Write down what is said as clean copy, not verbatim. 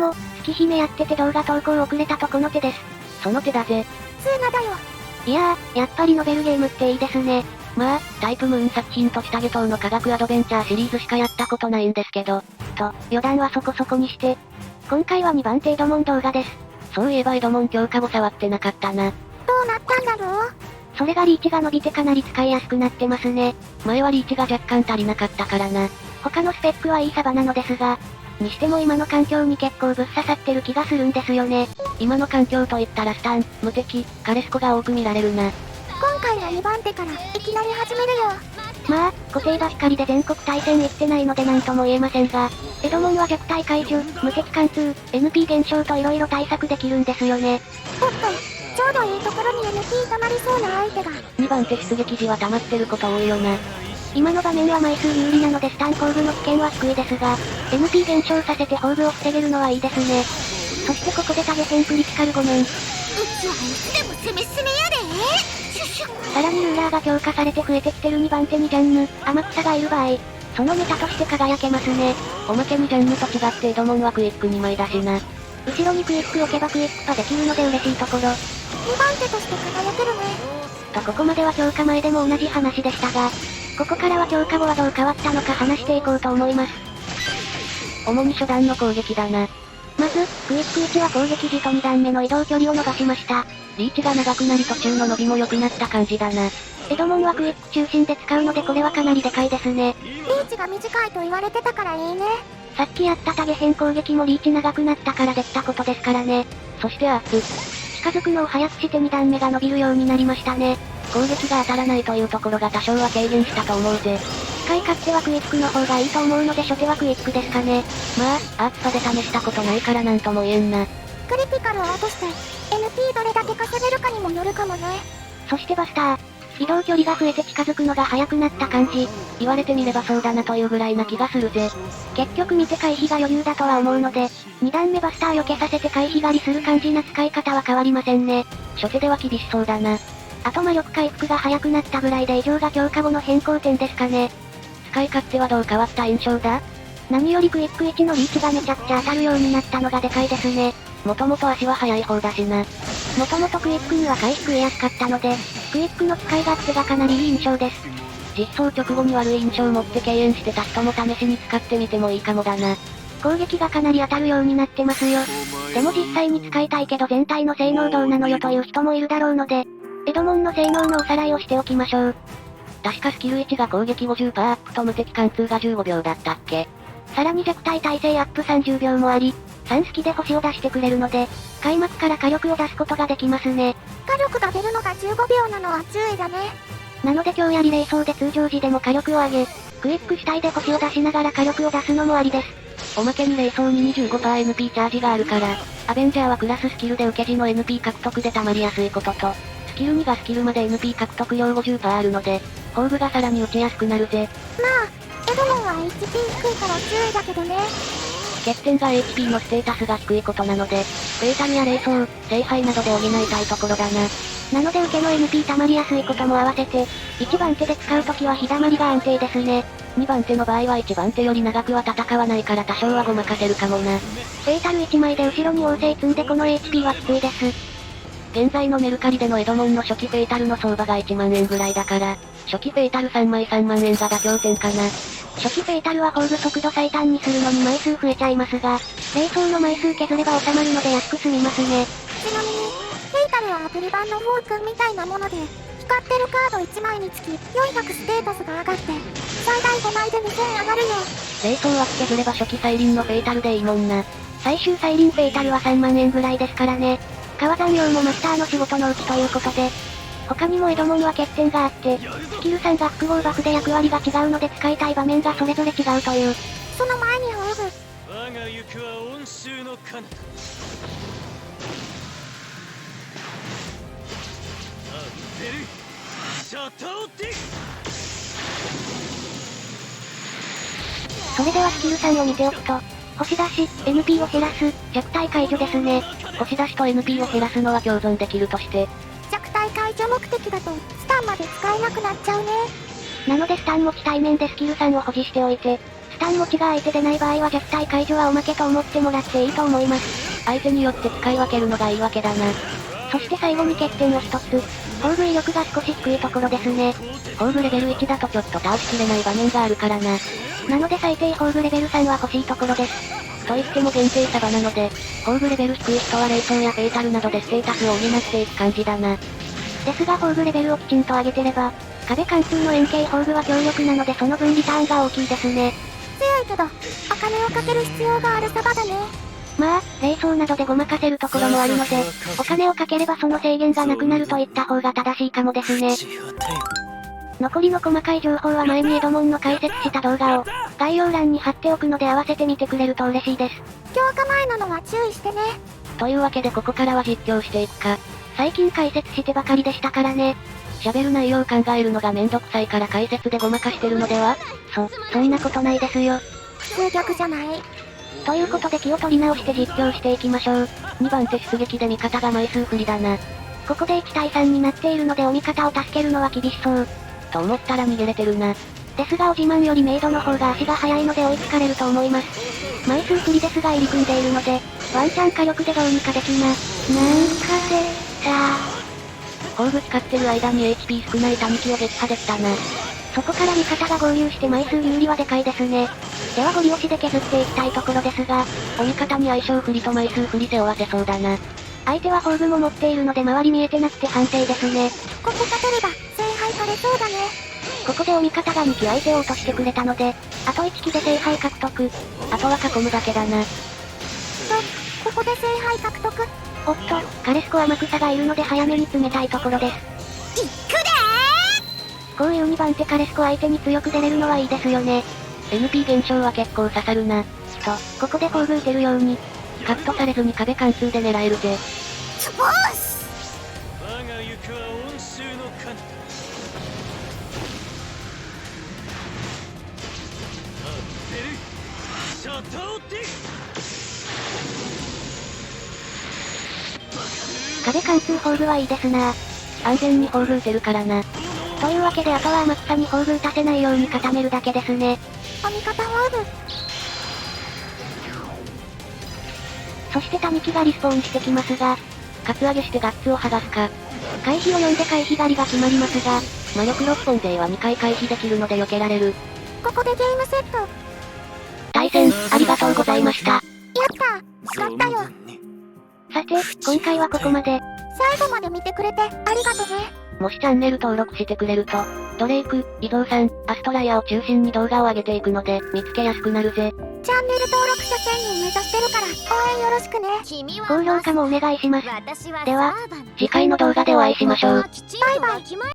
も、月姫やってて動画投稿遅れたとこの手です。その手だぜ。通なだよ。いやー、やっぱりノベルゲームっていいですね。まあ、タイプムーン作品と下下等の科学アドベンチャーシリーズしかやったことないんですけど。と、余談はそこそこにして。今回は2番手エドモン動画です。そういえばエドモン強化後触ってなかったな。どうなったんだろう？それがリーチが伸びてかなり使いやすくなってますね。前はリーチが若干足りなかったからな。他のスペックはいいサバなのですが、にしても今の環境に結構ぶっ刺さってる気がするんですよね。今の環境といったらスタン、無敵、カレスコが多く見られるな。今回は2番手からいきなり始めるよ。まあ、固定場光で全国対戦行ってないので何とも言えませんが、エドモンは弱体解除、無敵貫通、NP 減少と色々対策できるんですよね。おっと、ちょうどいいところに NP 溜まりそうな相手が。2番手出撃時は溜まってること多いよな。今の場面は枚数有利なのでスタン後部の危険は低いですが、NP 減少させてホーブを防げるのはいいですね。そしてここでタゲ戦クリティカル5面。うちはいつでも攻め攻めやで。さらにルーラーが強化されて増えてきてる2番手にジャンヌ、天草がいる場合、そのネタとして輝けますね。おまけにジャンヌと違ってエドモンはクイック2枚だしな。後ろにクイック置けばクイックパできるので嬉しいところ。2番手として輝けるね。とここまでは強化前でも同じ話でしたが、ここからは強化後はどう変わったのか話していこうと思います。主に初段の攻撃だな。まず、クイック1は攻撃時と2段目の移動距離を伸ばしました。リーチが長くなり途中の伸びも良くなった感じだな。エドモンはクイック中心で使うのでこれはかなりでかいですね。リーチが短いと言われてたからいいね。さっきやったタゲ編攻撃もリーチ長くなったからできたことですからね。そしてアーツ。近づくのを早くして2段目が伸びるようになりましたね。攻撃が当たらないというところが多少は軽減したと思うぜ。使い勝手はクイックの方がいいと思うので初手はクイックですかね。まあ、アーツパで試したことないからなんとも言えんな。クリティカルを落として、NP どれだけ稼げるかにもよるかもね。そしてバスター。移動距離が増えて近づくのが速くなった感じ。言われてみればそうだなというぐらいな気がするぜ。結局見て回避が余裕だとは思うので、2段目バスター避けさせて回避狩りする感じな使い方は変わりませんね。初手では厳しそうだな。あと魔力回復が速くなったぐらいで以上が強化後の変更点ですかね。使い勝手はどう変わった印象だ？何よりクイック1のリーチがめちゃくちゃ当たるようになったのがでかいですね。もともと足は速い方だしな。もともとクイックには回避食いやすかったので、クイックの使い勝手がかなりいい印象です。実装直後に悪い印象を持って敬遠してた人も試しに使ってみてもいいかもだな。攻撃がかなり当たるようになってますよ。でも実際に使いたいけど全体の性能どうなのよという人もいるだろうので、エドモンの性能のおさらいをしておきましょう。確かスキル1が攻撃 50% アップと無敵貫通が15秒だったっけ？さらに弱体耐性アップ30秒もあり、3スキで星を出してくれるので、開幕から火力を出すことができますね。火力が出るのが15秒なのは注意だね。なので今日やリレー走で通常時でも火力を上げ、クイック主体で星を出しながら火力を出すのもありです。おまけに霊装に 25%NP チャージがあるから、アベンジャーはクラススキルで受け時の NP 獲得で溜まりやすいことと、スキル2がスキルまで NP 獲得量 50% あるので、ホーブがさらに打ちやすくなるぜ。まあ、エドモンは HP 低いから注意だけどね。欠点が HP のステータスが低いことなので、フェイタルや霊装、聖杯などで補いたいところだな。なので受けの NP 溜まりやすいことも合わせて、1番手で使うときは日だまりが安定ですね。2番手の場合は1番手より長くは戦わないから多少はごまかせるかもな。フェイタル1枚で後ろに旺盛積んでこの HP はきついです。現在のメルカリでのエドモンの初期フェイタルの相場が1万円ぐらいだから、初期フェイタル3枚3万円が妥協点かな。初期フェイタルはホーブ速度最短にするのに枚数増えちゃいますが、霊装の枚数削れば収まるので安く済みますね。ちなみに、フェイタルはアプリ版のフォークみたいなもので、光ってるカード1枚につき400ステータスが上がって、最大5枚で2000上がるよ。霊装は削れば初期再臨のフェイタルでいいもんな。最終再臨フェイタルは3万円ぐらいですからね。川山用もマスターの仕事のうちということで、他にもエドモンは欠点があって、スキル3が複合バフで役割が違うので使いたい場面がそれぞれ違うという。その前にホーブ。我が行くは温州の彼方。それではスキル3を見ておくと、星出し、NP を減らす、弱体解除ですね。星出しと NP を減らすのは共存できるとして。弱体解除目的だと、スタンまで使えなくなっちゃうね。なのでスタン持ち対面でスキル3を保持しておいて、スタン持ちが相手でない場合は弱体解除はおまけと思ってもらっていいと思います。相手によって使い分けるのがいいわけだな。そして最後に欠点を一つ。宝具威力が少し低いところですね。宝具レベル1だとちょっと倒しきれない場面があるからな。なので最低宝具レベル3は欲しいところです。と言っても限定サバなので、宝具レベル低い人は霊装やフェイタルなどでステータスを補っていく感じだな。ですが宝具レベルをきちんと上げてれば、壁貫通の円形宝具は強力なのでその分リターンが大きいですね。強いけど、茜をかける必要があるサバだね。まあ、霊装などでごまかせるところもあるので、お金をかければその制限がなくなると言った方が正しいかもですね。残りの細かい情報は前にエドモンの解説した動画を概要欄に貼っておくので合わせてみてくれると嬉しいです。強化前なのは注意してね。というわけでここからは実況していくか。最近解説してばかりでしたからね。喋る内容を考えるのがめんどくさいから解説でごまかしてるのでは？そんなことないですよ。普通逆じゃない。ということで気を取り直して実況していきましょう。2番手出撃で味方が枚数不利だな。ここで1対3になっているのでお味方を助けるのは厳しそう。と思ったら逃げれてるな。ですがお自慢よりメイドの方が足が速いので追いつかれると思います。枚数不利ですが入り組んでいるので、ワンチャン火力でどうにかできな。なんかで、宝具使ってる間に HP 少ないタヌキを撃破できたな。そこから味方が合流して枚数有利はでかいですね。ではゴリ押しで削っていきたいところですが、お味方に相性不利と枚数不利背負わせそうだな。相手は宝具も持っているので周り見えてなくて反省ですね。ここ勝てれば、聖杯取れそうだね。ここでお味方が2機相手を落としてくれたので、あと1機で聖杯獲得。あとは囲むだけだな。ここで聖杯獲得。おっと、カレスコ天草がいるので早めに詰めたいところです。いっくでこういう2番手カレスコ相手に強く出れるのはいいですよね。NP 現象は結構刺さるな。ここで宝具打てるように。カットされずに壁貫通で狙えるぜ。スポース。我が行くは温州の神。シャタオテ壁貫通宝具はいいですな。安全に宝具打てるからな。というわけであとは天草に宝具打たせないように固めるだけですね。お味方はウブ。そしてタヌキがリスポーンしてきますが、カツアゲしてガッツを剥がすか。回避を読んで回避狩りが決まりますが、魔力6本勢は2回回避できるので避けられる。ここでゲームセット。対戦、ありがとうございました。やった勝ったよ。さて、今回はここまで。最後まで見てくれて、ありがとね。もしチャンネル登録してくれると、ドレイク、伊蔵さん、アストライアを中心に動画を上げていくので、見つけやすくなるぜ。チャンネル登録者1000人目指してるから、応援よろしくね。高評価もお願いします。では、次回の動画でお会いしましょう。バイバイ。